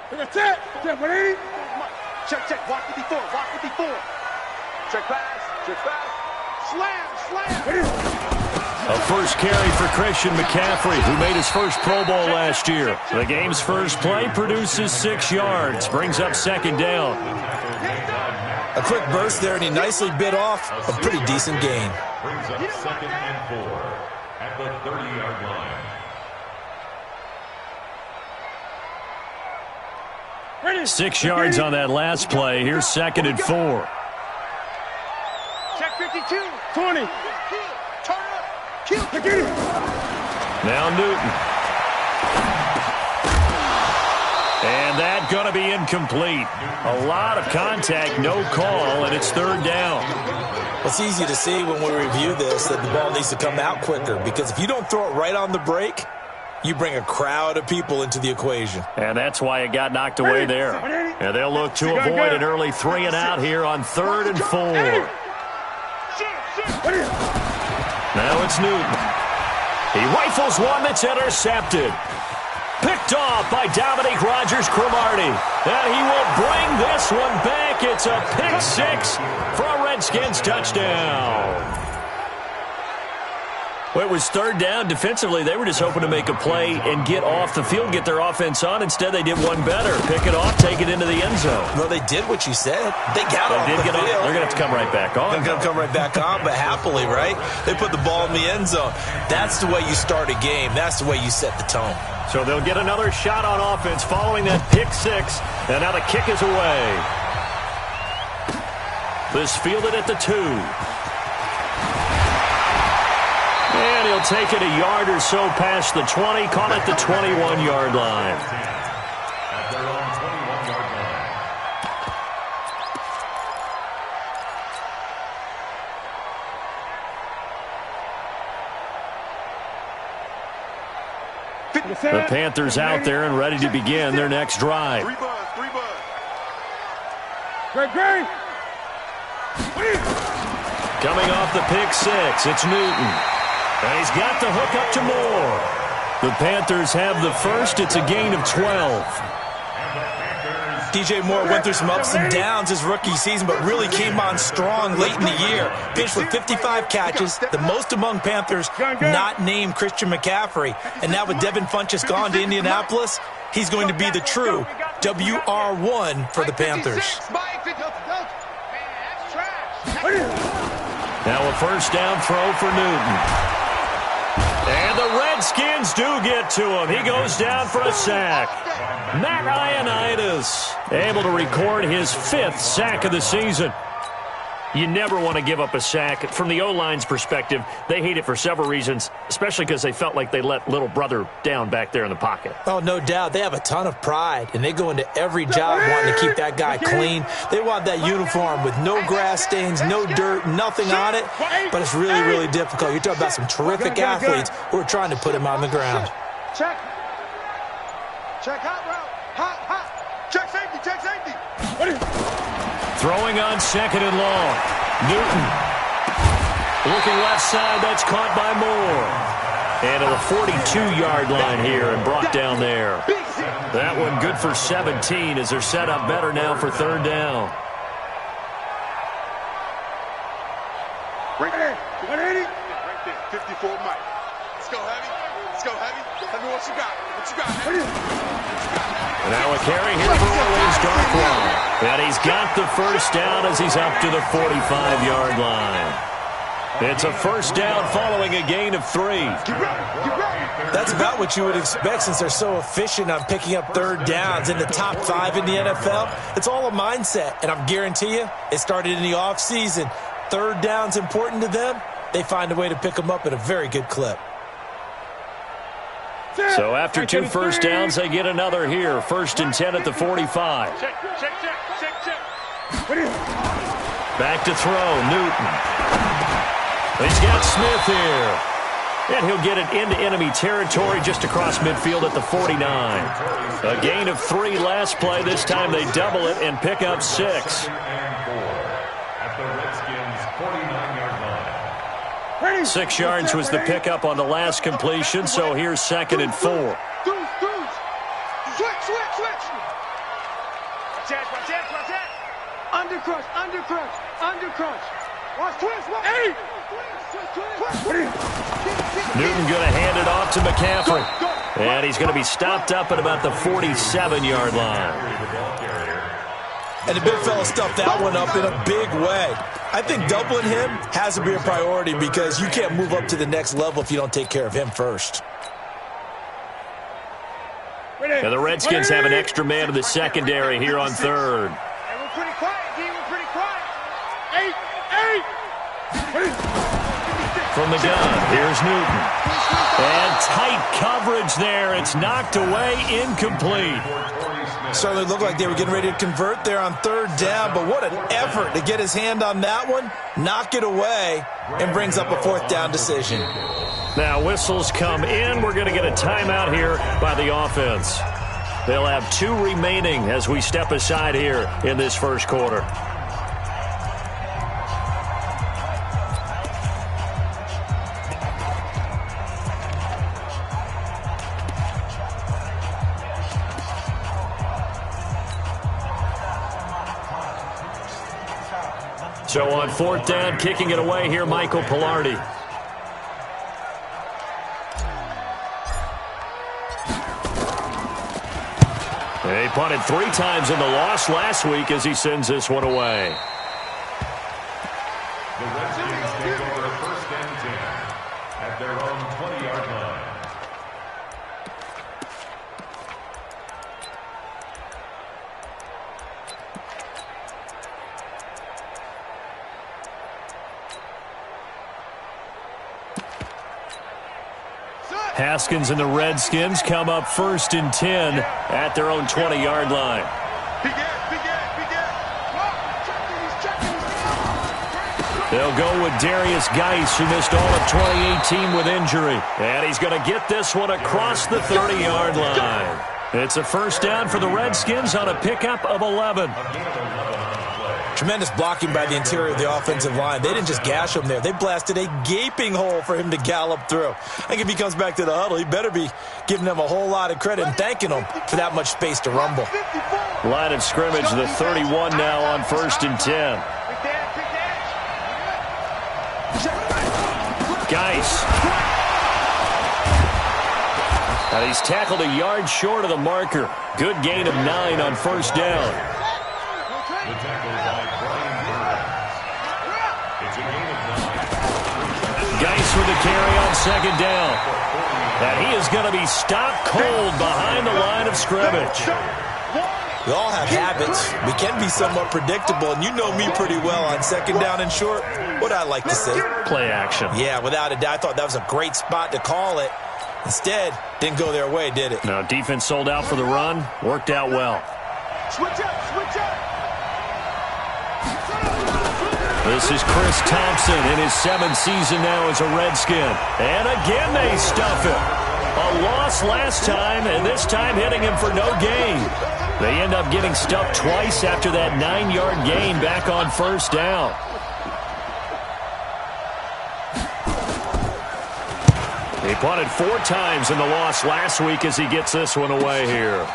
Check, check. Walk 54. Check pass. Slam. A first carry for Christian McCaffrey, who made his first Pro Bowl last year. The game's first play produces 6 yards, brings up second down. A quick burst there, and he nicely bit off a pretty decent gain. Brings up second and 4 at the 30-yard line. 6 yards on that last play. Here's second and 4. Check 52. 20. Now Newton. And that going to be incomplete. A lot of contact, no call, and it's third down. It's easy to see when we review this that the ball needs to come out quicker, because if you don't throw it right on the break, you bring a crowd of people into the equation. And that's why it got knocked away there. And they'll look to avoid an early 3 and out here on 3rd and 4. Now it's Newton. He rifles one that's intercepted. Picked off by Dominique Rodgers-Cromartie. And he will bring this one back. It's a pick 6 for a Redskins touchdown. Well, it was third down. Defensively, they were just hoping to make a play and get off the field, get their offense on. Instead, they did one better. Pick it off, take it into the end zone. Well, they did what you said. They got off the field. They're going to have to come right back on. They're going to come right back on, but happily, right? They put the ball in the end zone. That's the way you start a game. That's the way you set the tone. So they'll get another shot on offense following that pick 6. And now the kick is away. This fielded at the 2. And he'll take it a yard or so past the 20, call it the 21-yard line. At their own 21-yard line. The Panthers out there and ready to begin their next drive. 3 buzz. Great. Coming off the pick 6, it's Newton. And he's got the hook up to Moore. The Panthers have the first. It's a gain of 12. DJ Moore went through some ups and downs his rookie season, but really came on strong late in the year. Finished with 55 catches, the most among Panthers not named Christian McCaffrey. And now with Devin Funchess gone to Indianapolis, he's going to be the true WR1 for the Panthers. Now a first down throw for Newton. And the Redskins do get to him. He goes down for a sack. Matt Ioannidis able to record his 5th sack of the season. You never want to give up a sack. From the O-line's perspective, they hate it for several reasons, especially because they felt like they let little brother down back there in the pocket. Oh, no doubt. They have a ton of pride, and they go into every job wanting to keep that guy clean. They want that uniform with no grass stains, no dirt, nothing on it, but it's really, really difficult. You're talking about some terrific athletes who are trying to put him on the ground. Check hot route. Hot. Check safety. Throwing on 2nd and long. Newton. Looking left side. That's caught by Moore. And to the 42-yard line here and brought down there. That one good for 17 as they're set up better now for third down. 180. Right there. 54 Mike. Let's go heavy. Tell me what you got. Now a carry here for Orleans Darkwa. And he's got the first down as he's up to the 45-yard line. It's a first down following a gain of 3. That's about what you would expect since they're so efficient on picking up third downs in the top 5 in the NFL. It's all a mindset, and I'm guarantee you it started in the offseason. Third down's important to them. They find a way to pick them up at a very good clip. So after 2 first downs, they get another here. 1st and 10 at the 45. Check. Back to throw, Newton. He's got Smith here. And he'll get it into enemy territory just across midfield at the 49. A gain of 3 last play. This time they double it and pick up 6. At the Redskins' 49-yard line. 6 yards was the pickup on the last completion, so here's 2nd and 4. Watch that, watch that, watch that. Undercrush, undercrush, undercrush. Watch twist, watch. Hey! Newton going to hand it off to McCaffrey. And he's going to be stopped up at about the 47-yard line. And the big fella stuffed that one up in a big way. I think doubling him has to be a priority because you can't move up to the next level if you don't take care of him first. And the Redskins have an extra man in the secondary here on third. Hey, we're pretty quiet, D. We're pretty quiet. From the gun, here's Newton. And tight coverage there. It's knocked away, incomplete. Certainly looked like they were getting ready to convert there on third down, but what an effort to get his hand on that one, knock it away, and brings up a fourth down decision. Now whistles come in. We're going to get a timeout here by the offense. They'll have 2 remaining as we step aside here in this first quarter. So on fourth down, kicking it away here, Michael Pilardi. He punted 3 times in the loss last week as he sends this one away. The Redskins take over first and 10 at their own 20-yard line. Haskins and the Redskins come up first and 10 at their own 20-yard line. They'll go with Darius Geis, who missed all of 2018 with injury. And he's going to get this one across the 30-yard line. It's a first down for the Redskins on a pickup of 11. Tremendous blocking by the interior of the offensive line. They didn't just gash him there. They blasted a gaping hole for him to gallop through. I think if he comes back to the huddle, he better be giving them a whole lot of credit and thanking them for that much space to rumble. Line of scrimmage, the 31 now on first and 10. Geis. And he's tackled a yard short of the marker. Good gain of 9 on first down. The tackle by Brian Burns. It's a gain of 9. Geis with the carry on second down. And he is going to be stopped cold behind the line of scrimmage. We all have habits. We can be somewhat predictable, and you know me pretty well on second down and short. What I like to say. Play action. Yeah, without a doubt. I thought that was a great spot to call it. Instead, didn't go their way, did it? Now, defense sold out for the run. Worked out well. Switch up, switch up. This is Chris Thompson in his 7th season now as a Redskin. And again they stuff him. A loss last time, and this time hitting him for no gain. They end up getting stuffed twice after that 9-yard gain back on first down. He punted 4 times in the loss last week as he gets this one away here.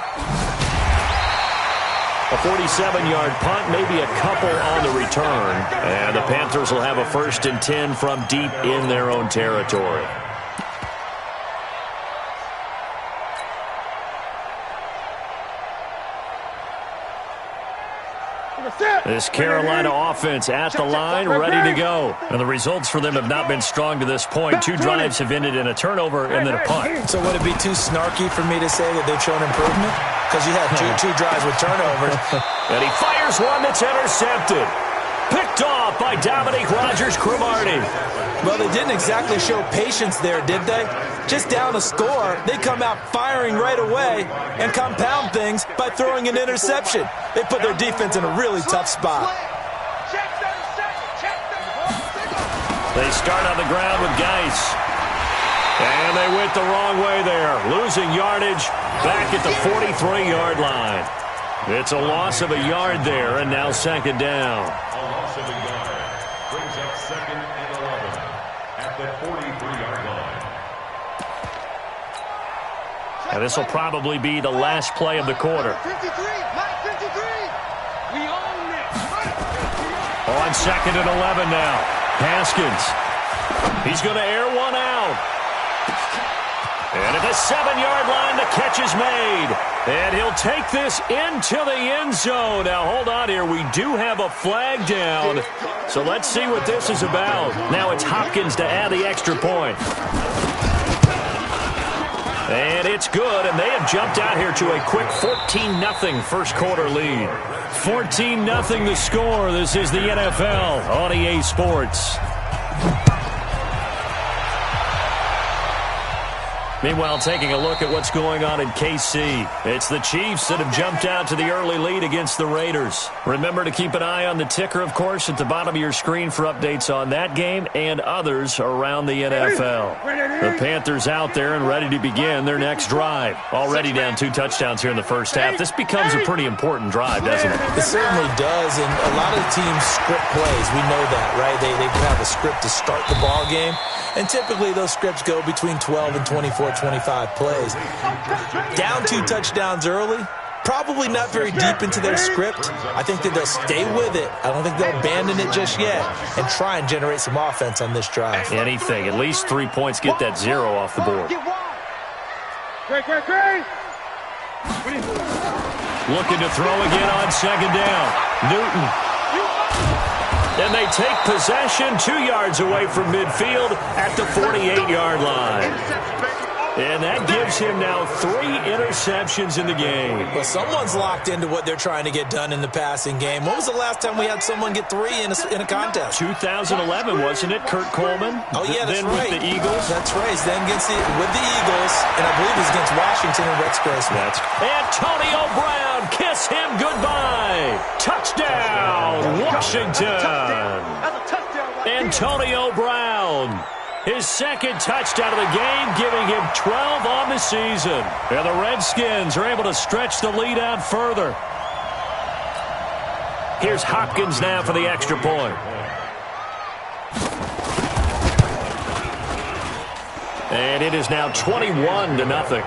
A 47-yard punt, maybe a couple on the return. And the Panthers will have a first and 10 from deep in their own territory. This Carolina offense at the line, ready to go. And the results for them have not been strong to this point. 2 drives have ended in a turnover and then a punt. So would it be too snarky for me to say that they've shown improvement? Because you had two drives with turnovers. And he fires one that's intercepted. Picked off by Dominique Rodgers-Cromartie. Well, they didn't exactly show patience there, did they? Just down a score, they come out firing right away and compound things by throwing an interception. They put their defense in a really tough spot. They start on the ground with Geis. And they went the wrong way there, losing yardage back at the 43-yard line. It's a loss of a yard there, and now second down. A loss of a yard brings up second and 11 at the 43-yard line. And this will probably be the last play of the quarter. 53, Mike 53. We own this. On 2nd and 11 now. Haskins. He's going to air one out. And at the 7-yard line, the catch is made. And he'll take this into the end zone. Now, hold on here. We do have a flag down. So let's see what this is about. Now it's Hopkins to add the extra point. And it's good, and they have jumped out here to a quick 14-0 first quarter lead. 14-0 the score. This is the NFL on EA Sports. Meanwhile, taking a look at what's going on in KC. It's the Chiefs that have jumped out to the early lead against the Raiders. Remember to keep an eye on the ticker, of course, at the bottom of your screen for updates on that game and others around the NFL. The Panthers out there and ready to begin their next drive. Already down 2 touchdowns here in the first half. This becomes a pretty important drive, doesn't it? It certainly does, and a lot of teams script plays. We know that, right? They can have a script to start the ball game, and typically those scripts go between 12 and 25 plays. Down 2 touchdowns early, probably not very deep into their script. I think that they'll stay with it. I don't think they'll abandon it just yet and try and generate some offense on this drive. Anything. At least 3 points. Get that 0 off the board. Looking to throw again on 2nd down. Newton. And they take possession 2 yards away from midfield at the 48-yard line. And that gives him now 3 interceptions in the game. Well, someone's locked into what they're trying to get done in the passing game. When was the last time we had someone get 3 in a contest? 2011, wasn't it? Kurt Coleman? Oh, yeah, that's then right. With the Eagles? That's right. Then with the Eagles, and I believe it was against Washington and Rex Grossman. Antonio Brown, kiss him goodbye. Touchdown, Washington. Antonio Brown. His 2nd touchdown of the game, giving him 12 on the season. And the Redskins are able to stretch the lead out further. Here's Hopkins now for the extra point. And it is now 21-0.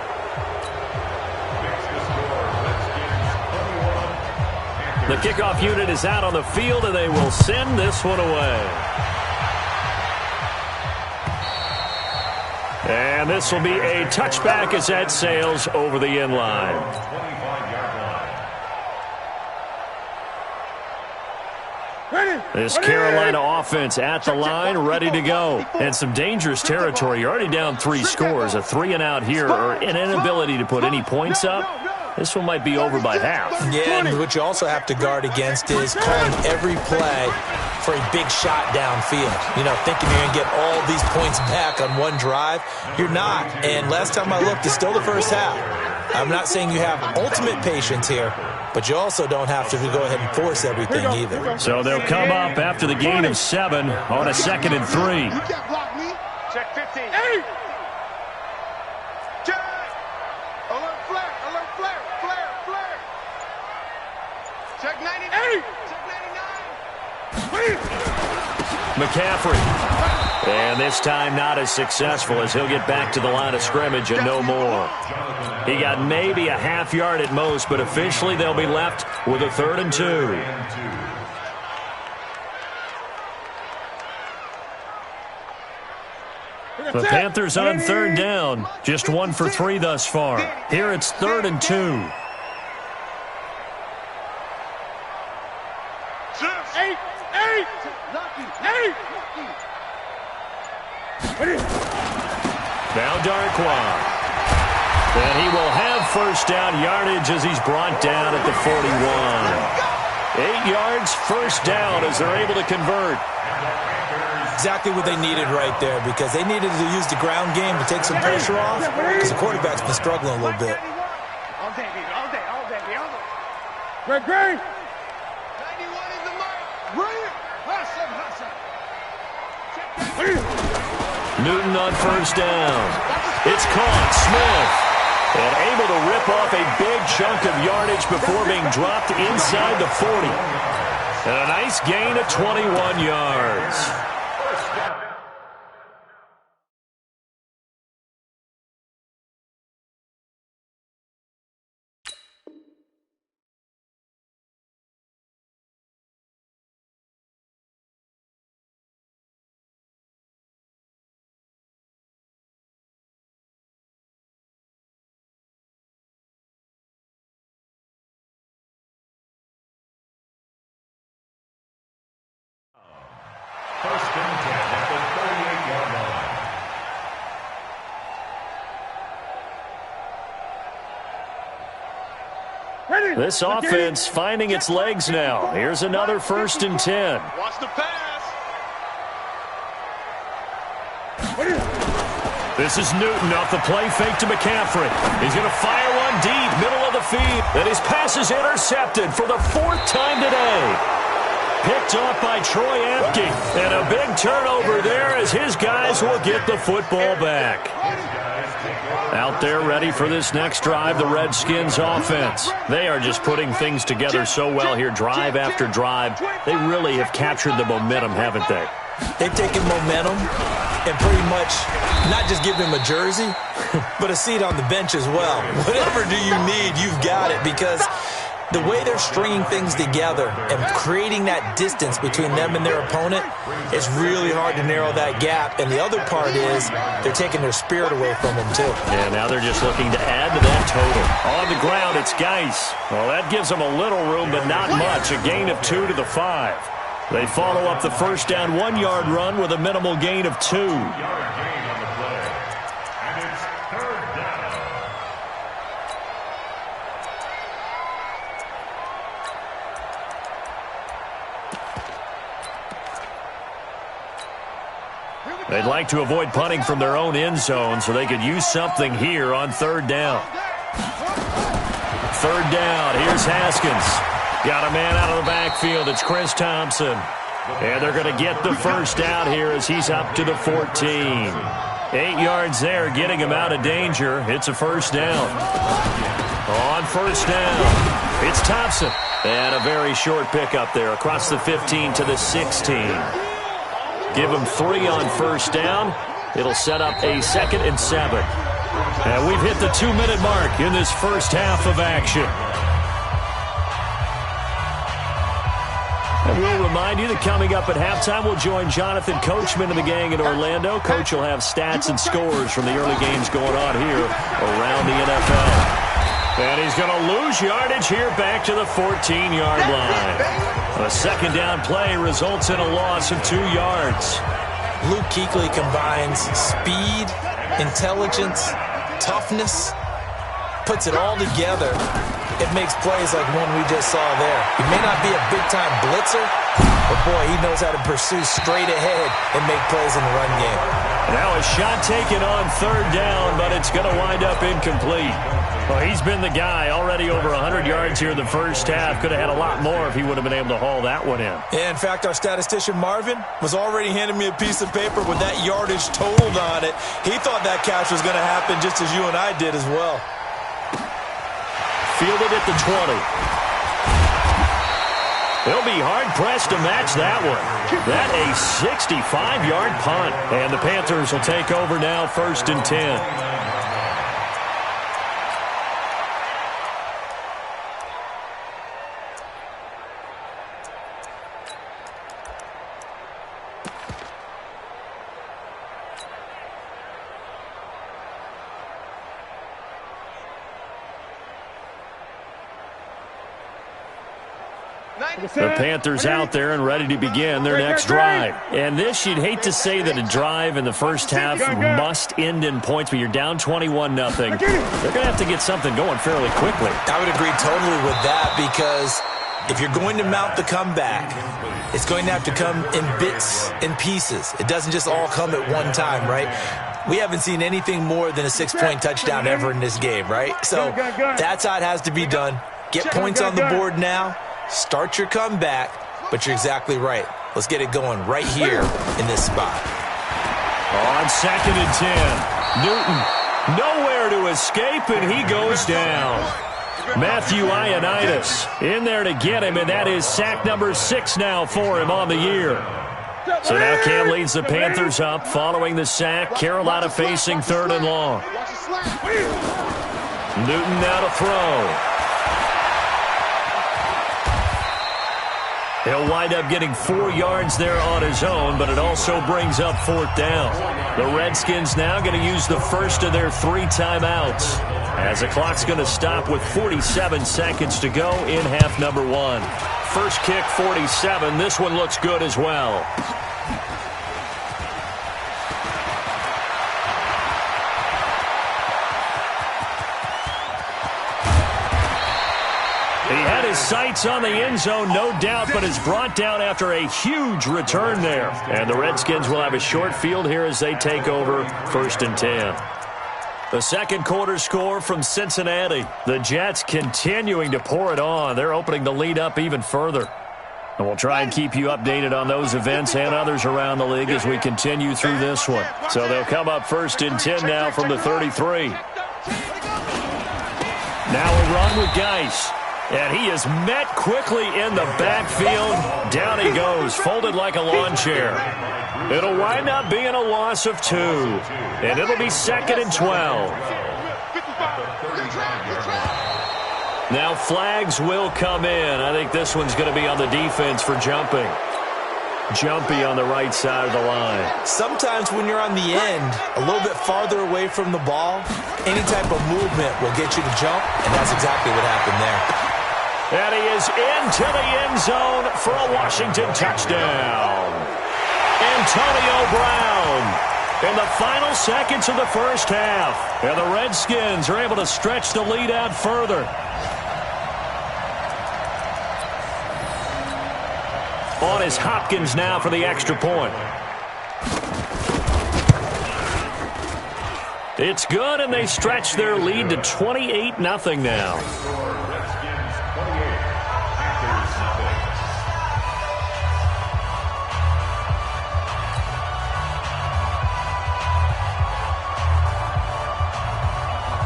The kickoff unit is out on the field, and they will send this one away. And this will be a touchback as that sails over the end line. This Carolina offense at the line, ready to go. And some dangerous territory. You're already down 3 scores. A 3-and-out here, or an inability to put any points up. This one might be over by half. Yeah, and what you also have to guard against is calling every play for a big shot downfield. You know, thinking you're going to get all these points back on one drive. You're not. And last time I looked, it's still the first half. I'm not saying you have ultimate patience here, but you also don't have to go ahead and force everything either. So they'll come up after the gain of 7 on a 2nd and 3. You can't block me. Check 15. Hey! Check! Alert flare! Alert flare! Flare! Flare! Check 99! Hey! Check 99! McCaffrey. And this time not as successful, as he'll get back to the line of scrimmage and no more. He got maybe a half yard at most, but officially they'll be left with a 3rd and 2. The Panthers on 3rd down. Just 1 for 3 thus far. Here it's 3rd and 2. Now Darquan. And he will have 1st down yardage as he's brought down at the 41. 8 yards, 1st down as they're able to convert. Exactly what they needed right there, because they needed to use the ground game to take some pressure off, because the quarterback's been struggling a little bit. All day, baby. Greg! 91 is the mark. Brilliant. Newton on 1st down. It's caught. Smith. And able to rip off a big chunk of yardage before being dropped inside the 40. And a nice gain of 21 yards. This offense finding its legs now. Here's another 1st and 10. Watch the pass. This is Newton off the play fake to McCaffrey. He's going to fire one deep, middle of the field. And his pass is intercepted for the 4th time today. Picked off by Troy Apke. And a big turnover there as his guys will get the football back. Out there ready for this next drive, the Redskins offense. They are just putting things together so well here, drive after drive. They really have captured the momentum, haven't they? They've taken momentum and pretty much not just give him a jersey, but a seat on the bench as well. Whatever do you need, you've got it, because the way they're stringing things together and creating that distance between them and their opponent, it's really hard to narrow that gap. And the other part is they're taking their spirit away from them, too. Yeah, now they're just looking to add to that total. On the ground, it's Geis. Well, that gives them a little room, but not much. A gain of 2 to the 5. They follow up the first down 1-yard run with a minimal gain of 2. They'd like to avoid punting from their own end zone so they could use something here on 3rd down. 3rd down, here's Haskins. Got a man out of the backfield. It's Chris Thompson. And they're going to get the first down here as he's up to the 14. 8 yards there, getting him out of danger. It's a first down. On first down, it's Thompson. And a very short pickup there across the 15 to the 16. Give him 3 on first down. It'll set up a 2nd and 7. And we've hit the 2-minute mark in this first half of action. And we'll remind you that coming up at halftime, we'll join Jonathan Coachman and the gang in Orlando. Coach will have stats and scores from the early games going on here around the NFL. And he's going to lose yardage here back to the 14-yard line. A 2nd down play results in a loss of 2 yards. Luke Kuechly combines speed, intelligence, toughness, puts it all together. It makes plays like one we just saw there. He may not be a big-time blitzer, but, boy, he knows how to pursue straight ahead and make plays in the run game. Now a shot taken on 3rd down, but it's going to wind up incomplete. Well, he's been the guy, already over 100 yards here in the first half. Could have had a lot more if he would have been able to haul that one in. Yeah, in fact, our statistician Marvin was already handing me a piece of paper with that yardage totaled on it. He thought that catch was going to happen just as you and I did as well. Fielded at the 20. They'll be hard-pressed to match that one. That a 65-yard punt. And the Panthers will take over now, 1st and 10. The Panthers out there and ready to begin their next drive. And this, you'd hate to say that a drive in the first half must end in points, but you're down 21-0. They're going to have to get something going fairly quickly. I would agree totally with that, because if you're going to mount the comeback, it's going to have to come in bits and pieces. It doesn't just all come at one time, right? We haven't seen anything more than a 6-point touchdown ever in this game, right? So that's how it has to be done. Get points on the board now. Start your comeback, but you're exactly right. Let's get it going right here in this spot. On 2nd and 10, Newton nowhere to escape, and he goes down. Matthew Ioannidis in there to get him, and that is sack number 6 now for him on the year. So now Cam leads the Panthers up following the sack. Carolina facing 3rd and long. Newton now to throw. He'll wind up getting 4 yards there on his own, but it also brings up 4th down. The Redskins now going to use the first of their 3 timeouts, as the clock's going to stop with 47 seconds to go in half number 1. First kick, 47. This one looks good as well. He had his sights on the end zone, no doubt, but is brought down after a huge return there. And the Redskins will have a short field here as they take over 1st and 10. The second quarter score from Cincinnati. The Jets continuing to pour it on. They're opening the lead up even further. And we'll try and keep you updated on those events and others around the league as we continue through this one. So they'll come up 1st and 10 now from the 33. Now a run with Geis. And he is met quickly in the backfield. Down he goes, folded like a lawn chair. It'll wind up being a loss of 2. And it'll be 2nd and 12. Now flags will come in. I think this one's going to be on the defense for jumping. Jumpy on the right side of the line. Sometimes when you're on the end, a little bit farther away from the ball, any type of movement will get you to jump, and that's exactly what happened there. And he is into the end zone for a Washington touchdown. Antonio Brown in the final seconds of the first half. And the Redskins are able to stretch the lead out further. On is Hopkins now for the extra point. It's good, and they stretch their lead to 28-0 now.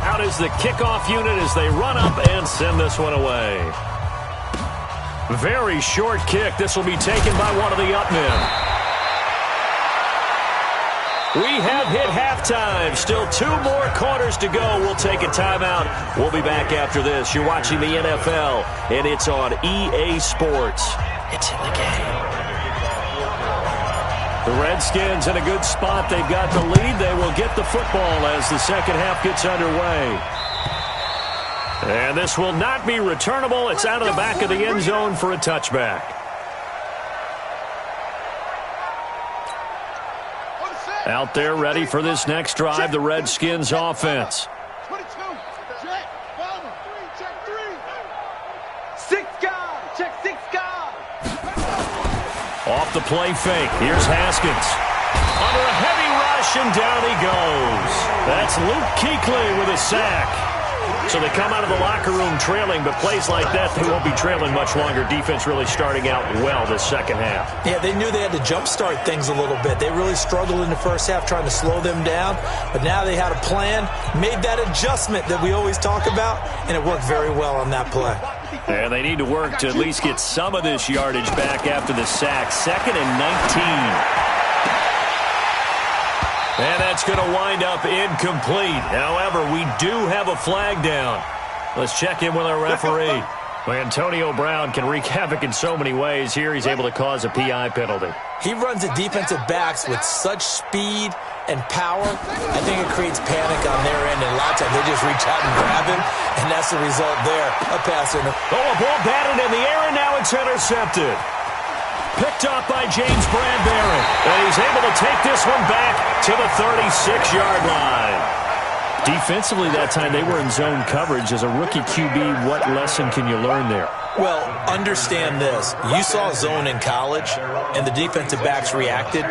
Out is the kickoff unit as they run up and send this one away. Very short kick. This will be taken by one of the up men. We have hit halftime. Still 2 more quarters to go. We'll take a timeout. We'll be back after this. You're watching the NFL, and it's on EA Sports. It's in the game. The Redskins in a good spot. They've got the lead. They will get the football as the second half gets underway. And this will not be returnable. It's out of the back of the end zone for a touchback. Out there ready for this next drive, the Redskins offense. 22. Check. 3. Check 3. 6 guys. Check 6 guys. Off the play fake. Here's Haskins. Under a heavy rush, and down he goes. That's Luke Kuechly with a sack. So they come out of the locker room trailing, but plays like that, they won't be trailing much longer. Defense really starting out well this second half. Yeah, they knew they had to jumpstart things a little bit. They really struggled in the first half trying to slow them down, but now they had a plan, made that adjustment that we always talk about, and it worked very well on that play. And they need to work to at least get some of this yardage back after the sack. 2nd and 19. And that's going to wind up incomplete. However, we do have a flag down. Let's check in with our referee. Antonio Brown can wreak havoc in so many ways. Here he's able to cause a PI penalty. He runs the defensive backs with such speed and power. I think it creates panic on their end, and a lot of times they just reach out and grab him, and that's the result there. A pass in. Oh, a ball batted in the air, and now it's intercepted. Picked up by James Bradbury. And he's able to take this one back to the 36-yard line. Defensively that time, they were in zone coverage. As a rookie QB, what lesson can you learn there? Well, understand this. You saw zone in college, and the defensive backs reacted,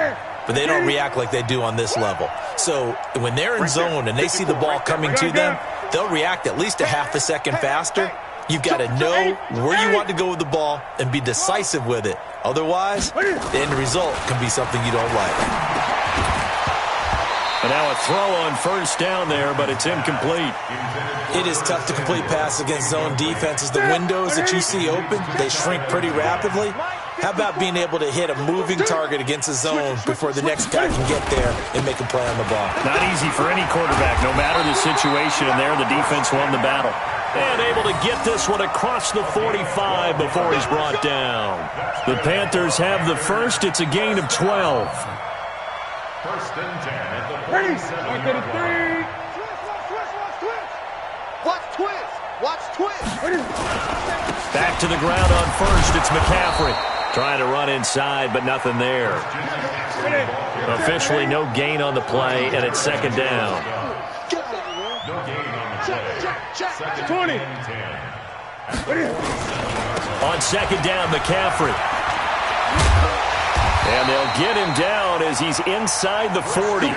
but they don't react like they do on this level. So when they're in zone and they see the ball coming to them, they'll react at least a half a second faster. You've got to know where you want to go with the ball and be decisive with it. Otherwise, the end result can be something you don't like. And now a throw on first down there, but it's incomplete. It is tough to complete passes against zone defenses. The windows that you see open, they shrink pretty rapidly. How about being able to hit a moving target against a zone before the next guy can get there and make a play on the ball? Not easy for any quarterback, no matter the situation. And there, the defense won the battle. And able to get this one across the 45 before he's brought down. The Panthers have the first. It's a gain of 12. 1st and 10 at the 47. Watch twist. Back to the ground on first. It's McCaffrey. Trying to run inside, but nothing there. Officially no gain on the play, and it's 2nd down. No gain on the play. 2nd 20. and 10. On second down, McCaffrey. And they'll get him down as he's inside the 40.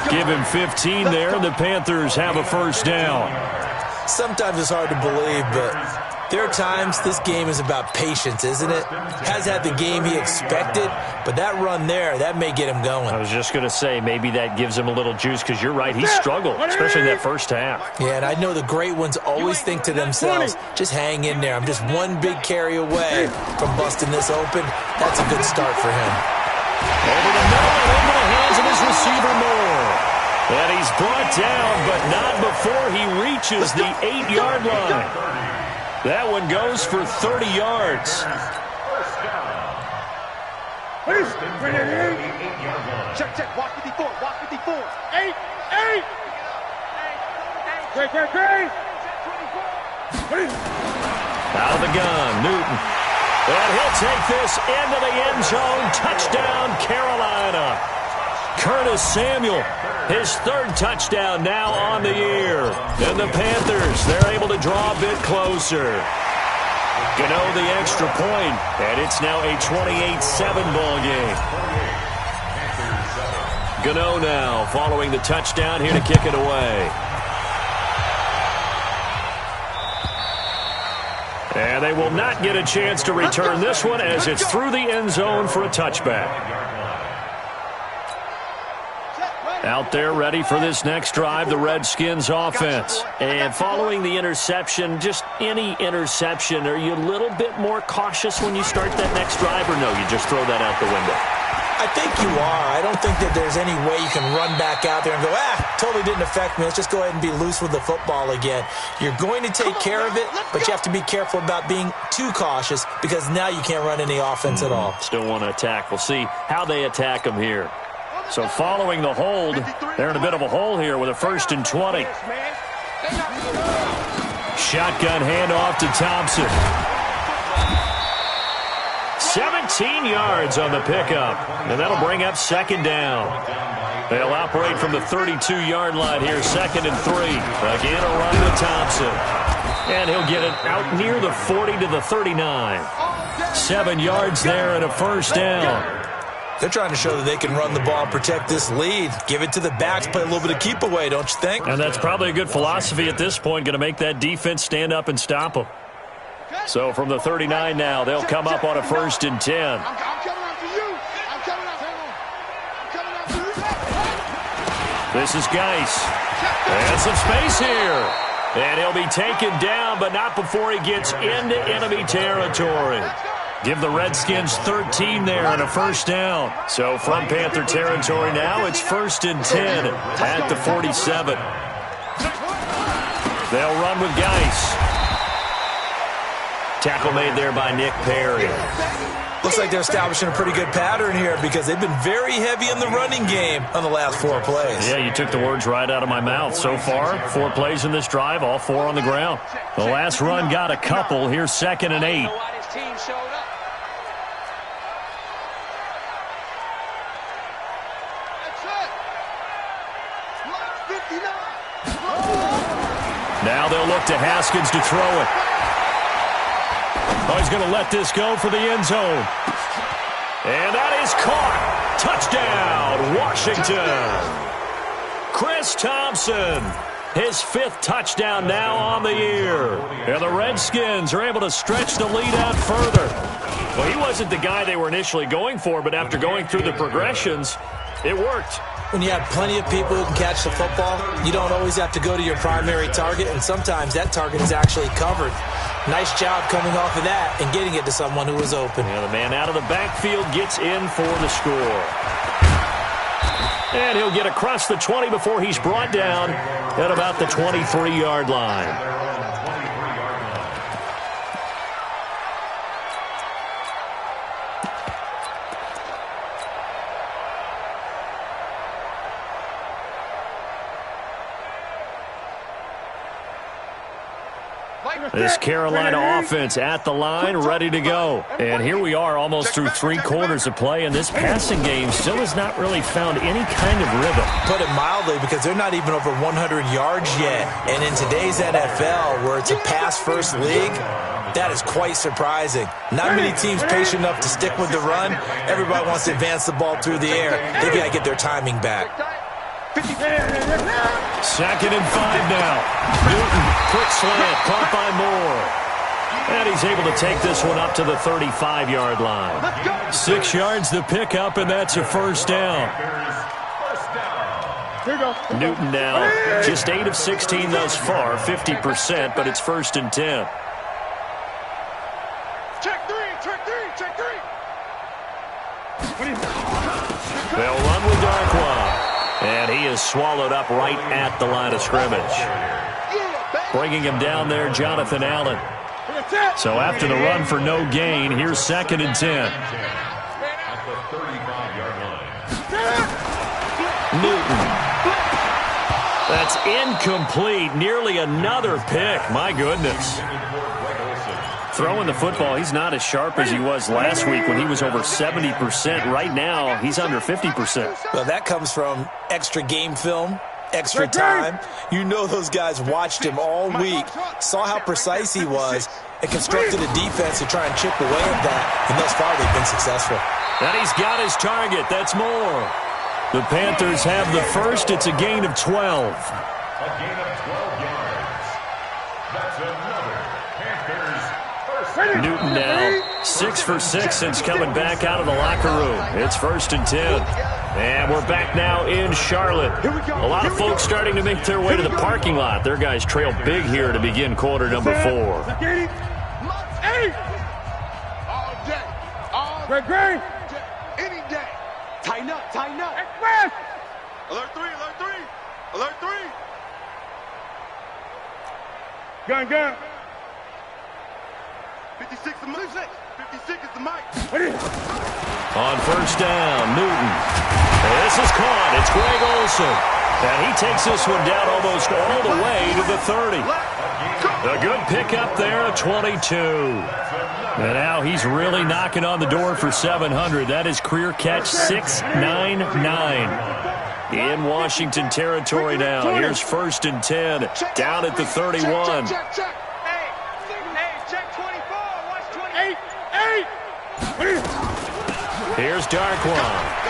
Give him 15 there, and the Panthers have a first down. Sometimes it's hard to believe, but there are times this game is about patience, isn't it? Has had the game he expected, but that run there, that may get him going. I was just going to say, maybe that gives him a little juice, because you're right, he struggled, especially in that first half. Yeah, and I know the great ones always think to themselves, just hang in there. I'm just one big carry away from busting this open. That's a good start for him. Over the middle and into the hands of his receiver Moore. And he's brought down, but not before he reaches the 8-yard line. That one goes for 30 yards. Check. Walk 54. Walk 54. 8. Great. Out of the gun, Newton. And he'll take this into the end zone. Touchdown, Carolina. Curtis Samuel, his third touchdown now on the year. And the Panthers, they're able to draw a bit closer. Gano the extra point, and it's now a 28-7 ball game. Gano now following the touchdown here to kick it away. And they will not get a chance to return this one as it's through the end zone for a touchback. Out there ready for this next drive, the Redskins offense. And following the interception, just any interception, are you a little bit more cautious when you start that next drive, or no, you just throw that out the window? I think you are. I don't think that there's any way you can run back out there and go, totally didn't affect me. Let's just go ahead and be loose with the football again. You're going to take care of it, but you have to be careful about being too cautious because now you can't run any offense at all. Still want to attack. We'll see how they attack them here. So following the hold, they're in a bit of a hole here with a 1st and 20. Shotgun handoff to Thompson. 17 yards on the pickup, and that'll bring up second down. They'll operate from the 32-yard line here, 2nd and 3. Again, a run to Thompson. And he'll get it out near the 40 to the 39. 7 yards there and a first down. They're trying to show that they can run the ball and protect this lead. Give it to the backs, play a little bit of keep away, don't you think? And that's probably a good philosophy at this point, going to make that defense stand up and stop them. So from the 39 now, they'll come up on a 1st and 10. I'm coming out for you. I'm coming out for you. This is Geis. And some space here. And he'll be taken down, but not before he gets into enemy territory. Give the Redskins 13 there and a first down. So from Panther territory now, it's 1st and 10 at the 47. They'll run with Geis. Tackle made there by Nick Perry. Looks like they're establishing a pretty good pattern here because they've been very heavy in the running game on the last 4 plays. Yeah, you took the words right out of my mouth. So far, 4 plays in this drive, all 4 on the ground. The last run got a couple. Here's 2nd and 8. Now they'll look to Haskins to throw it. Oh, he's going to let this go for the end zone. And that is caught. Touchdown, Washington. Chris Thompson, his 5th touchdown now on the year. And the Redskins are able to stretch the lead out further. Well, he wasn't the guy they were initially going for, but after going through the progressions, it worked. When you have plenty of people who can catch the football, you don't always have to go to your primary target, and sometimes that target is actually covered. Nice job coming off of that and getting it to someone who was open. Yeah, the man out of the backfield gets in for the score. And he'll get across the 20 before he's brought down at about the 23-yard line. This Carolina offense at the line, ready to go. And here we are almost through 3 quarters of play, and this passing game still has not really found any kind of rhythm. Put it mildly, because they're not even over 100 yards yet. And in today's NFL, where it's a pass-first league, that is quite surprising. Not many teams patient enough to stick with the run. Everybody wants to advance the ball through the air. They've got to get their timing back. 2nd and 5 now. Newton, quick slant, caught by Moore. And he's able to take this one up to the 35-yard line. 6 yards to pick up, and that's a first down. Newton now just 8 of 16 thus far, 50%, but it's 1st and 10. Check 3, check 3, check 3. They'll run with Darkwa. And he is swallowed up right at the line of scrimmage. Bringing him down there, Jonathan Allen. So after the run for no gain, here's 2nd and 10. Newton. That's incomplete. Nearly another pick. My goodness. Throwing the football, he's not as sharp as he was last week when he was over 70%. Right now, he's under 50%. Well, that comes from extra game film, extra time. You know those guys watched him all week, saw how precise he was, and constructed a defense to try and chip away at that. And thus far, they've been successful. And he's got his target. That's more. The Panthers have the first. It's a gain of 12. A gain of 12 yards. That's another Panthers first. Newton now 6 for 6 since coming back out of the locker room. It's 1st and 10. And we're back now in Charlotte. A lot of folks starting to make their way to the parking lot. Their guys trail big here to begin quarter number 4. All day. All day. Any day. Tighten up, tighten up. Express. Alert 3, alert 3. Alert 3. Gun. 56 is the mic. 56 is the mic. On 1st down, Newton. This is caught. It's Greg Olsen. And he takes this one down almost all the way to the 30. A good pickup there at 22. And now he's really knocking on the door for 700. That is career catch 699. In Washington territory now. Here's 1st and 10. Down at the 31. Check. Hey, check 24. Watch 28. Here's Darkwan.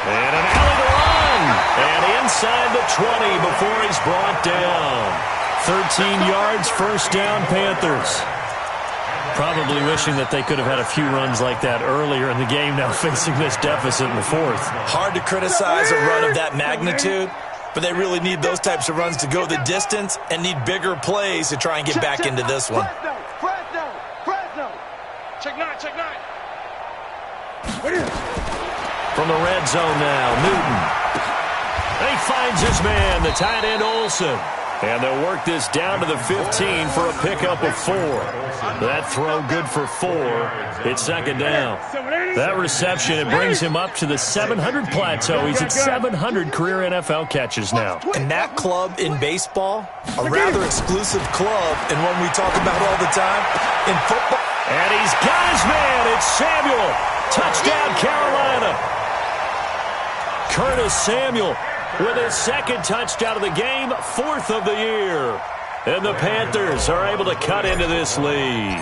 And an alley to run. And inside the 20 before he's brought down. 13 yards, 1st down, Panthers. Probably wishing that they could have had a few runs like that earlier in the game, now facing this deficit in the 4th. Hard to criticize a run of that magnitude, but they really need those types of runs to go the distance and need bigger plays to try and get back into this one. Fresno. Check 9. From the red zone now, Newton. And he finds his man, the tight end Olsen. And they'll work this down to the 15 for a pickup of 4. That throw good for 4. It's 2nd down. That reception, it brings him up to the 700 plateau. He's at 700 career NFL catches now. And that club in baseball, a rather exclusive club, and one we talk about all the time in football. And he's got his man. It's Samuel. Touchdown, Carolina. Curtis Samuel with his 2nd touchdown of the game, 4th of the year. And the Panthers are able to cut into this lead.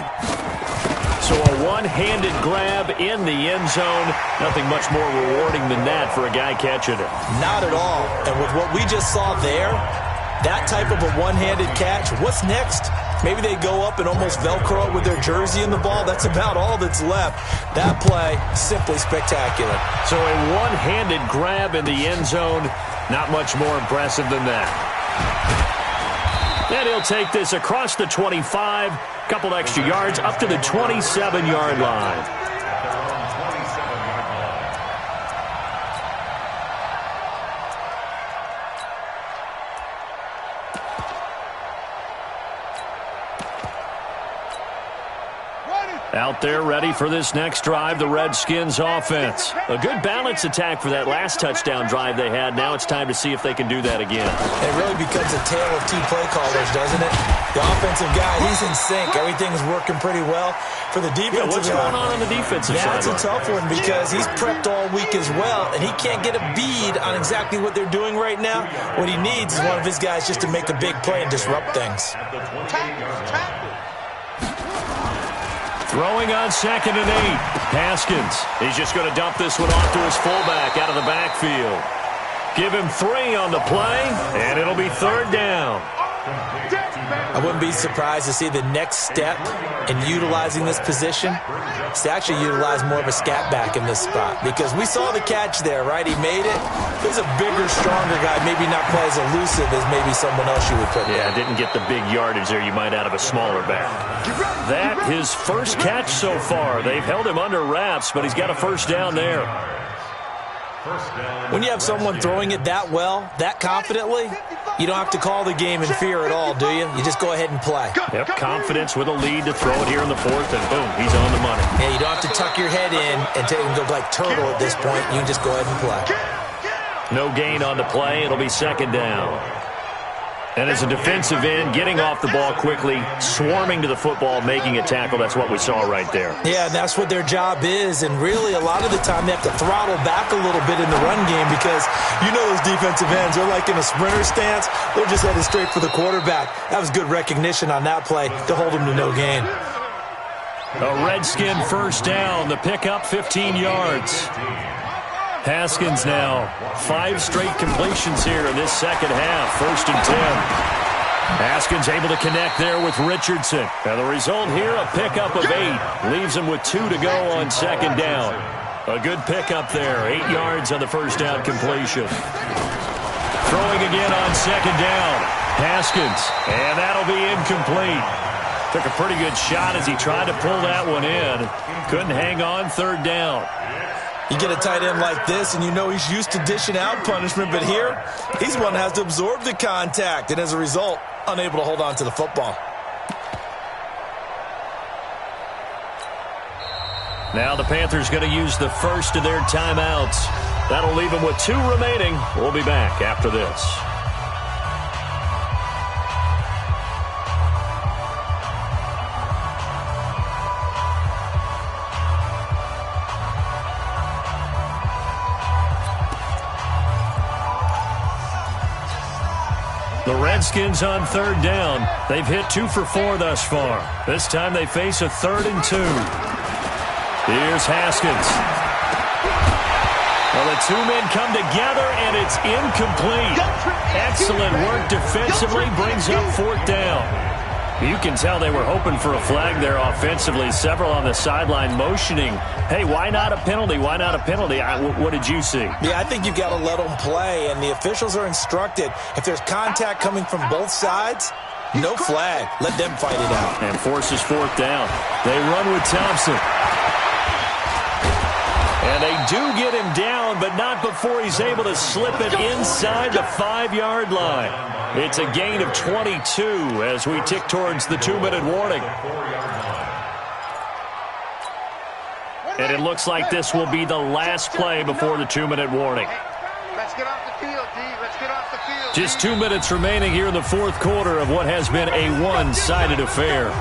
So a one-handed grab in the end zone. Nothing much more rewarding than that for a guy catching it. Not at all. And with what we just saw there, that type of a one-handed catch, what's next? Maybe they go up and almost Velcro it with their jersey in the ball. That's about all that's left. That play, simply spectacular. So a one-handed grab in the end zone. Not much more impressive than that. And he'll take this across the 25, couple extra yards, up to the 27-yard line. Out there ready for this next drive, the Redskins offense. A good balance attack for that last touchdown drive they had. Now it's time to see if they can do that again. It really becomes a tale of two play callers, doesn't it? The offensive guy, he's in sync. Everything's working pretty well. For the defensive what's going on the defensive side? That's a tough one because he's prepped all week as well, and he can't get a bead on exactly what they're doing right now. What he needs is one of his guys just to make a big play and disrupt things. Throwing on 2nd and 8. Haskins. He's just going to dump this one off to his fullback out of the backfield. Give him 3 on the play, and it'll be 3rd down. I wouldn't be surprised to see the next step in utilizing this position is to actually utilize more of a scat back in this spot, because we saw the catch there, right? He made it. There's a bigger, stronger guy, maybe not quite as elusive as maybe someone else you would put there. Yeah, didn't get the big yardage there you might out of a smaller back. That his first catch so far. They've held him under wraps, but he's got a 1st down there. When you have someone throwing it that well, that confidently, you don't have to call the game in fear at all, do you? You just go ahead and play. Yep, confidence with a lead to throw it here in the 4th, and boom, he's on the money. Yeah, you don't have to tuck your head in and take and go like turtle at this point. You can just go ahead and play. No gain on the play. It'll be 2nd down. And as a defensive end, getting off the ball quickly, swarming to the football, making a tackle, that's what we saw right there. Yeah, that's what their job is, and really a lot of the time they have to throttle back a little bit in the run game because you know those defensive ends, they're like in a sprinter stance. They're just headed straight for the quarterback. That was good recognition on that play to hold them to no gain. A Redskin 1st down, the pickup 15 yards. Haskins now, 5 straight completions here in this 2nd half, 1st and 10. Haskins able to connect there with Richardson. And the result here, a pickup of 8. Leaves him with 2 to go on 2nd down. A good pickup there, 8 yards on the 1st down completion. Throwing again on 2nd down. Haskins, and that'll be incomplete. Took a pretty good shot as he tried to pull that one in. Couldn't hang on, 3rd down. You get a tight end like this, and you know he's used to dishing out punishment, but here, he's one that has to absorb the contact, and as a result, unable to hold on to the football. Now the Panthers going to use the first of their timeouts. That'll leave them with 2 remaining. We'll be back after this. The Redskins on 3rd down. They've hit 2 for 4 thus far. This time they face a 3rd and 2. Here's Haskins. Well, the 2 men come together, and it's incomplete. Excellent work defensively, brings up 4th down. You can tell they were hoping for a flag there offensively. Several on the sideline motioning, hey, why not a penalty? Why not a penalty? What did you see? Yeah, I think you've got to let them play, and the officials are instructed. If there's contact coming from both sides, no flag. Let them fight it out. And forces 4th down. They run with Thompson. And they do get him down, but not before he's able to slip it inside the 5-yard line. It's a gain of 22 as we tick towards the 2-minute warning. And it looks like this will be the last play before the 2-minute warning. Let's get off the field, D. Let's get off the field. Just 2 minutes remaining here in the 4th quarter of what has been a one-sided affair.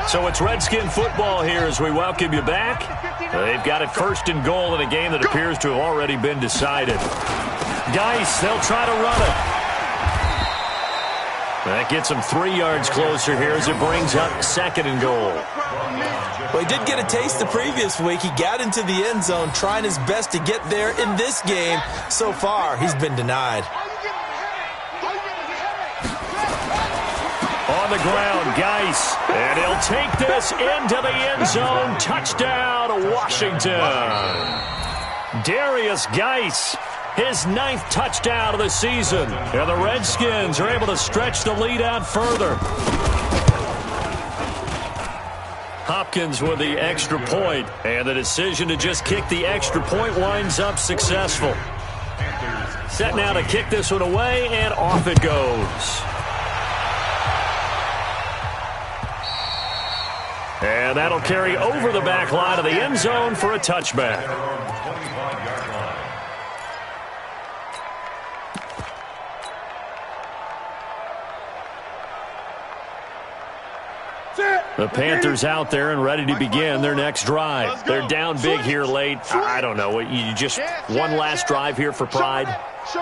So it's Redskin football here as we welcome you back. They've got it 1st and goal in a game that appears to have already been decided. Geis, they'll try to run it. That gets them 3 yards closer here as it brings up 2nd and goal. Well, he did get a taste the previous week. He got into the end zone trying his best to get there in this game. So far, he's been denied. On the ground, Geis, and he'll take this into the end zone. Touchdown, Washington. Darius Geis, his 9th touchdown of the season. And the Redskins are able to stretch the lead out further. Hopkins with the extra point, and the decision to just kick the extra point winds up successful. Set now to kick this one away, and off it goes. And that'll carry over the back line of the end zone for a touchback. The Panthers out there and ready to begin their next drive. They're down big here late. I don't know. You just one last drive here for pride?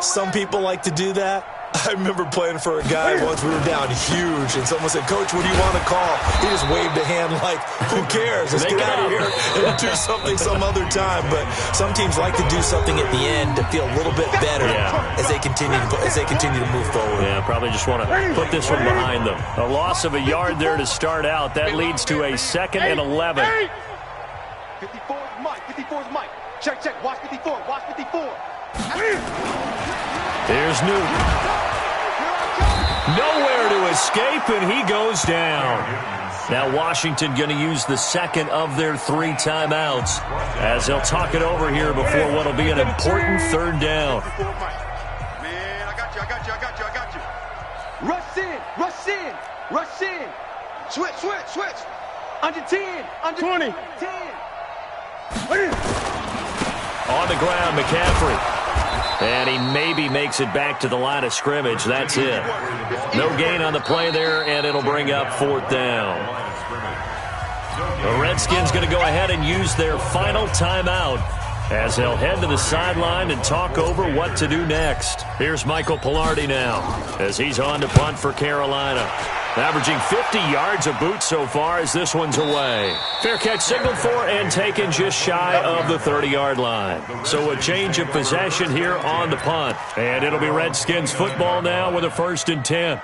Some people like to do that. I remember playing for a guy once. We were down huge, and someone said, "Coach, what do you want to call?" He just waved a hand like, "Who cares? Let's get out of here and do something some other time." But some teams like to do something at the end to feel a little bit better as they continue to move forward. Yeah, probably just want to put this one behind them. A loss of a yard there to start out. That leads to a 2nd and 11. 54 is Mike. 54 is Mike. Check, check. Watch 54. Watch 54. There's Newton. Nowhere to escape, and he goes down. Now Washington going to use the second of their 3 timeouts as they'll talk it over here before what will be an important 3rd down. Man, I got you. Rush in. Rush in. Rush in. Switch. Under 10. Under 20. 10. On the ground, McCaffrey. And he maybe makes it back to the line of scrimmage. That's it. No gain on the play there, and it'll bring up 4th down. The Redskins going to go ahead and use their final timeout as they'll head to the sideline and talk over what to do next. Here's Michael Pilardi now as he's on to punt for Carolina. Averaging 50 yards a boot so far as this one's away. Fair catch signaled for and taken just shy of the 30-yard line. So a change of possession here on the punt. And it'll be Redskins football now with a 1st and 10.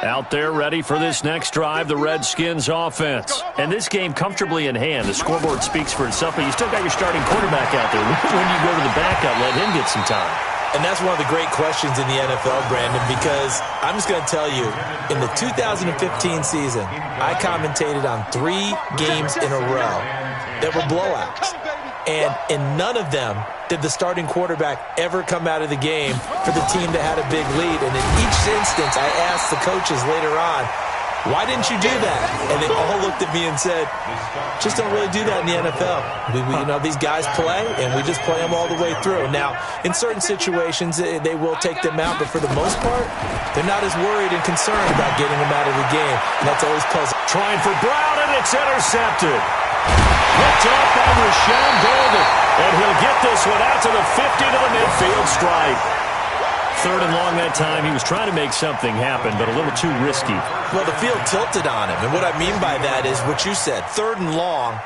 Out there ready for this next drive, the Redskins offense. And this game comfortably in hand. The scoreboard speaks for itself, but you still got your starting quarterback out there. When you go to the backup, let him get some time. And that's one of the great questions in the NFL, Brandon, because I'm just going to tell you, in the 2015 season, I commentated on 3 games in a row that were blowouts. And in none of them did the starting quarterback ever come out of the game for the team that had a big lead. And in each instance, I asked the coaches later on, why didn't you do that? And they all looked at me and said, just don't really do that in the NFL. These guys play, and we just play them all the way through. Now, in certain situations, they will take them out, but for the most part, they're not as worried and concerned about getting them out of the game. And that's always puzzling. Trying for Brown, and it's intercepted. Picked up by Rashawn Golden, and he'll get this one out to the 50 to the midfield strike. 3rd and long that time. He was trying to make something happen, but a little too risky. Well, the field tilted on him, and what I mean by that is what you said. 3rd and long,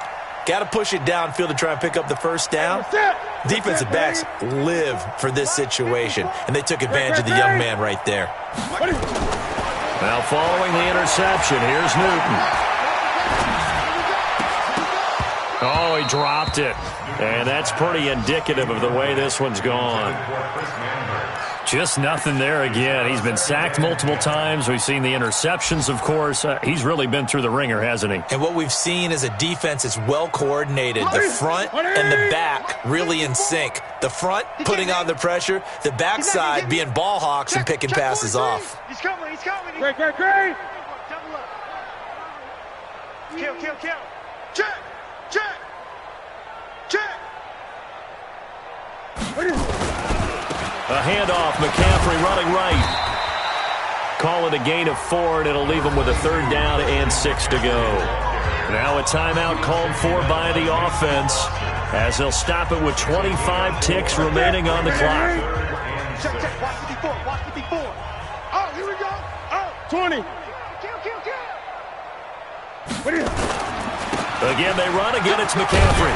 got to push it downfield to try and pick up the 1st down. Defensive backs live for this situation, and they took advantage of the young man right there. Now following the interception, here's Newton. Oh, he dropped it. And that's pretty indicative of the way this one's gone. Just nothing there again. He's been sacked multiple times. We've seen the interceptions, of course. He's really been through the ringer, hasn't he? And what we've seen is a defense that's well coordinated. The front and the back really in sync. The front putting on the pressure. The backside being ball hawks and picking passes off. He's coming. Great. Double up. Kill. Check. A handoff, McCaffrey running right. Call it a gain of 4, and it'll leave him with a 3rd down and 6 to go. Now a timeout called for by the offense as they'll stop it with 25 ticks remaining on the clock. Check. Watch 54. Oh, here we go. Oh, 20. Kill. Again, they run. Again, it's McCaffrey.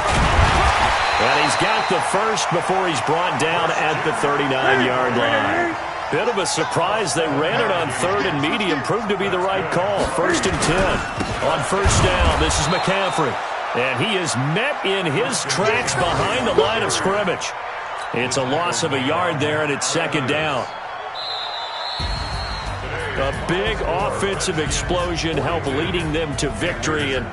And he's got the 1st before he's brought down at the 39-yard line. Bit of a surprise. They ran it on 3rd and medium. Proved to be the right call. 1st and 10. On 1st down, this is McCaffrey. And he is met in his tracks behind the line of scrimmage. It's a loss of a yard there, and it's 2nd down. A big offensive explosion helped leading them to victory. And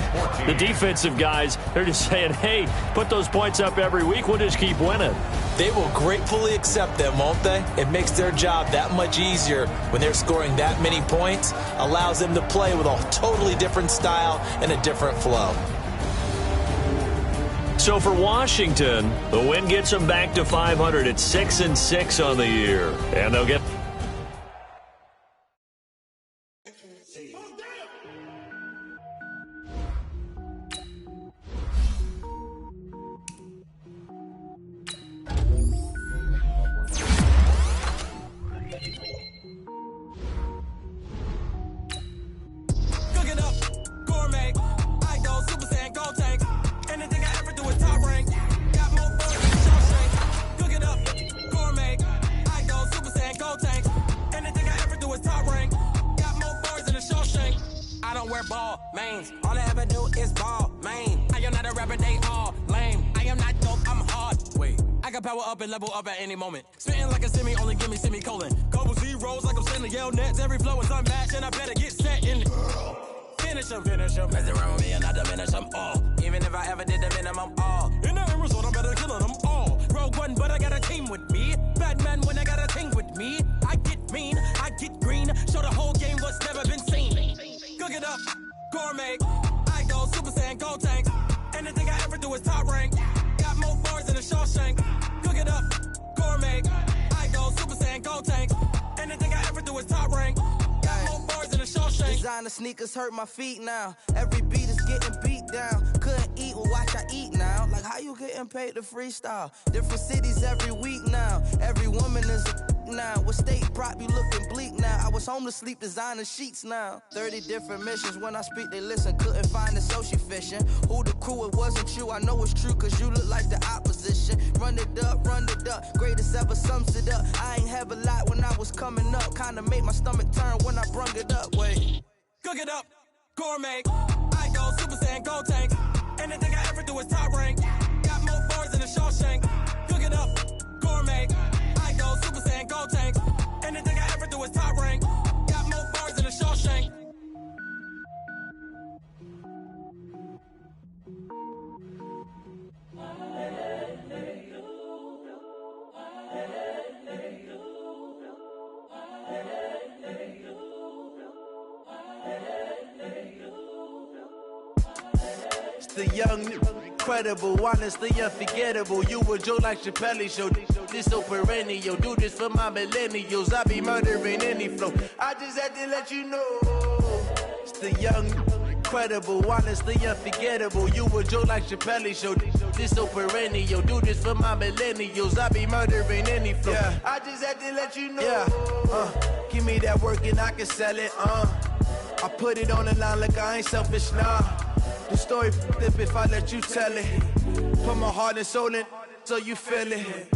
the defensive guys, they're just saying, hey, put those points up every week. We'll just keep winning. They will gratefully accept them, won't they? It makes their job that much easier when they're scoring that many points. Allows them to play with a totally different style and a different flow. So for Washington, the win gets them back to 500 at 6-6 on the year. And they'll get... Level up at any moment. Spitting like a semi, only give me semicolon. Couple zeros like I'm sending yell nets. Every flow is unmatched, and I better get set in. Finish them. Mess around with me and I diminish them all. Even if I ever did the minimum, all. In the end result, I'm better killing them all. Rogue One, but I got a team with me. Batman when I got a team with me. I get mean, I get green. Show the whole game what's never been seen. Cook it up, gourmet. I go Super Saiyan, Gold Tank. Anything I ever do is top rank. Got more bars than a Shawshank. Cook it up, gourmet. I go Super Saiyan, Gold Tank. Anything I ever do is top rank. Got more bars than a Shawshank. Designer sneakers hurt my feet now. Every beat is getting beat down. Couldn't eat, well watch I eat now. Like how you getting paid to freestyle? Different cities every week now. Every woman is a now. With state prop, you looking bleak now. I was home to sleep, designer sheets now. 30 different missions. When I speak, they listen. Couldn't find it, so she fishing. Who the crew, it wasn't you. I know it's true, cause you look like the opposition. Run it up. Greatest ever sums it up. I ain't have a lot when I was coming up. Kinda made my stomach turn when I brung it up. Wait. Cook it up, gourmet. I go Super Saiyan, Gold Tank. Anything I ever do is top rank. Got more bars than a Shawshank. Cook it up, gourmet. I go Super Saiyan, Gold Tank. Anything I ever do is top rank. Got more bars than a Shawshank. The young, incredible, honestly unforgettable. You a Joe like Chappelle show. This so perennial. Do this for my millennials. I be murdering any flow. I just had to let you know. It's the young, incredible, honestly unforgettable. You a Joe like Chappelle show. This so perennial. Do this for my millennials. I be murdering any flow. Yeah. I just had to let you know. Yeah. Give me that work and I can sell it. I put it on the line like I ain't selfish, nah. The story flip if I let you tell it. Put my heart and soul in so you feel it.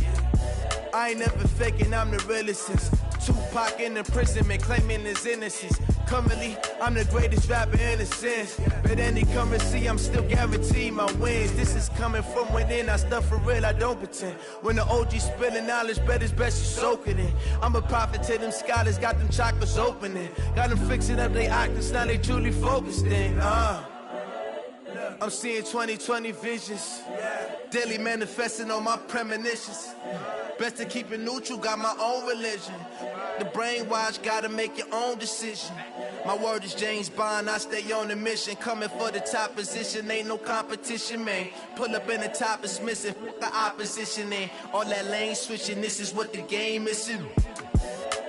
I ain't never faking, I'm the realest since Tupac in imprisonment, claiming his innocence. Currently, I'm the greatest rapper in a sense. But any currency, I'm still guaranteed my wins. This is coming from within, I stuff for real, I don't pretend. When the OG spilling knowledge, bet it's best you soak it in. I'm a prophet to them scholars, got them chakras opening. Got them fixing up they octaves, now they truly focused in. I'm seeing 2020 visions. Daily manifesting on my premonitions. Best to keep it neutral, got my own religion. The brainwash, gotta make your own decision. My word is James Bond, I stay on the mission. Coming for the top position, ain't no competition, man. Pull up in the top, it's missing, the opposition ain't. All that lane switching, this is what the game is.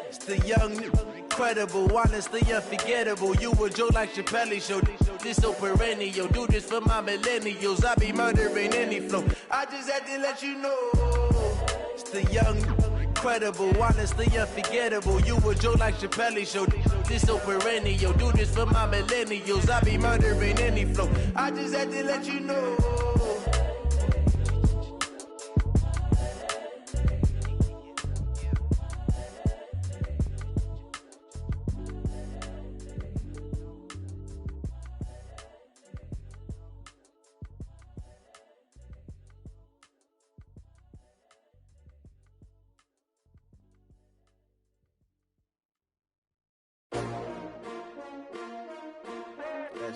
It's the young, incredible, honestly unforgettable. You a Joe like Chappelle show. This so perennial. Do this for my millennials. I be murdering any flow. I just had to let you know. It's the young, incredible, honestly unforgettable. You a Joe like Chappelle show. This so perennial. Do this for my millennials. I be murdering any flow. I just had to let you know.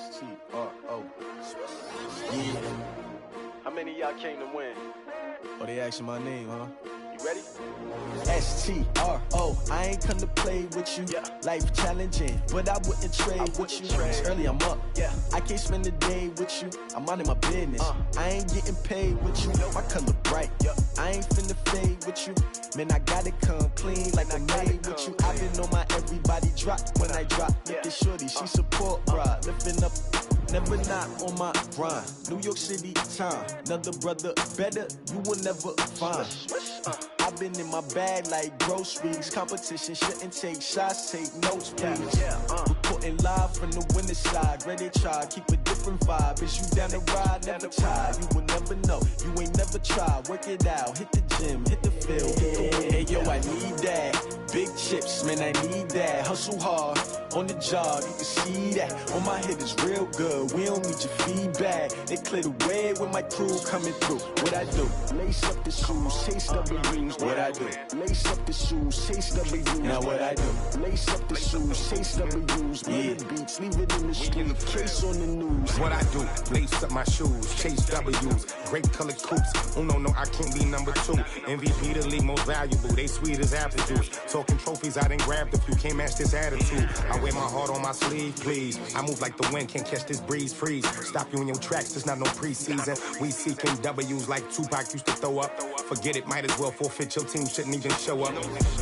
S-T-R-O. Yeah. How many of y'all came to win? Oh, they asking my name, huh? You ready? S-T-R-O. I ain't come to play with you. Yeah. Life challenging, but I wouldn't trade with you. It's early, I'm up. Yeah. I can't spend the day with you. I'm minding my business. I ain't getting paid with you. My color bright. Yeah. I ain't finna fade with you. Man, I gotta come clean like I'm made with you. I've been on my everybody drop when I drop. Look at shorty, she support ride. Lifting up, never not on my grind. New York City time. Another brother better, you will never find. I've been in my bag like groceries. Competition shouldn't take shots, take notes, please. Reporting live from the winter side. Ready to try, keep a different vibe. Is you down the ride, never try. You will never know, you ain't never try. Work it out, hit the gym, hit the field. Hey yo, I need that. Big chips, man, I need that. Hustle hard, on the job, you can see that. On my head is real good, we don't need your feedback. They clear the way with my crew coming through. What I do? Lace up the shoes, chase W's. What I do? Lace up the shoes, chase W's. Now what I do? Lace up the shoes, chase W's. Yeah. Beats, leave it in the street, case on the news. What I do? Lace up my shoes, chase W's. Great colored coops. Oh no, I can't be number 2. MVP the league most valuable. They sweet as apple juice. Talking trophies, I didn't grab the few. Can't match this attitude. I wear my heart on my sleeve, please. I move like the wind, can't catch this breeze, freeze. Stop you in your tracks, there's not no preseason. We seeking W's like Tupac used to throw up. Forget it, might as well forfeit. Your team shouldn't even show up.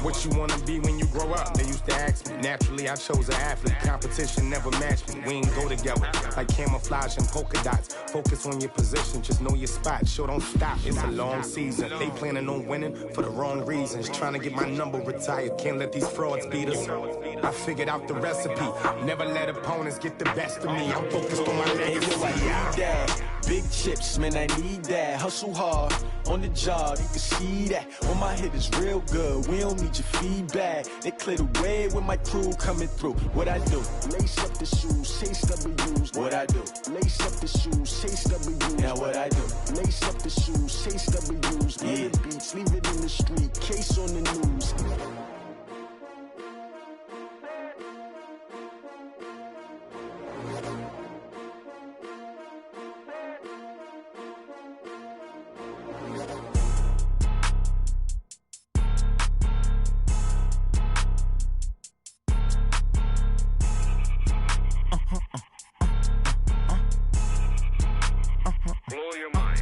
What you wanna be when you grow up? They used to ask me. Naturally, I chose an athlete. Competition never matched me. We ain't go together like camouflage and polka dots. Focus on your position, just know your spot. Sure, don't stop. It's a long season. They planning on winning for the wrong reasons. Trying to get my number retired. Can't let these frauds beat us. I figured out the recipe. Never let opponents get the best of me. I'm focused on my legacy. Big chips, man, I need that. Hustle hard, on the job, you can see that. On my head is real good, we don't need your feedback. They clear the way with my crew coming through. What I do? Lace up the shoes, chase W's. What I do? Lace up the shoes, chase W's. Now what I do? Lace up the shoes, chase W's. Yeah. Beats, leave it in the street, case on the news. Blow your mind.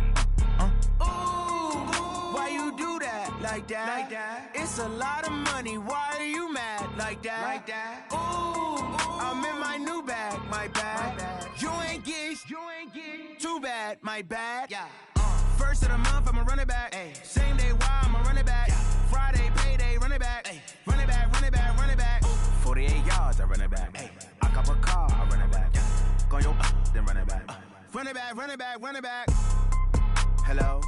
Why you do that? Like that? Like that? It's a lot of money. Why are you mad? Like that? Like that? Ooh, I'm in my new bag. My bad. You ain't get. Too bad. My bad. Yeah. First of the month, I'ma run it back. Ay. Same day, why I'ma run it back. Yeah. Friday, payday, run it back. Ay. Run it back, run it back, run it back. 48 yards, I run it back. Ay. I cop a car, I run it back. Yeah. Go yo, then run it back. Run it back, run it back, run it back. Hello.